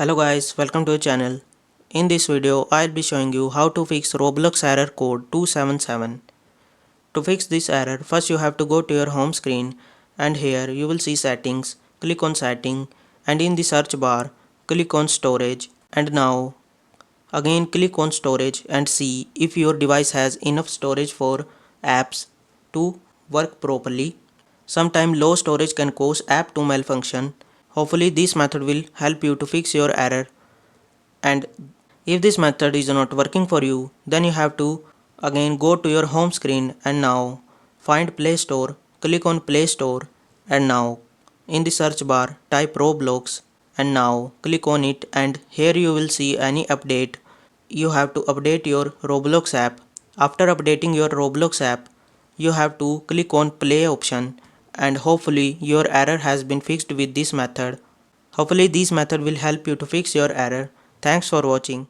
Hello guys, welcome to the channel. In this video, I'll be showing you how to fix Roblox error code 277. To fix this error, first you have to go to your home screen and here you will see settings, click on setting and in the search bar, click on storage and now again click on storage and see if your device has enough storage for apps to work properly. Sometimes low storage can cause app to malfunction. Hopefully this method will help you to fix your error. And if this method is not working for you, then you have to again go to your home screen and now find Play Store, click on Play Store and now in the search bar type Roblox and now click on it and here you will see any update. You have to update your Roblox app. After updating your Roblox app, you have to click on play option and hopefully your error has been fixed with this method. Hopefully this method will help you to fix your error. Thanks for watching.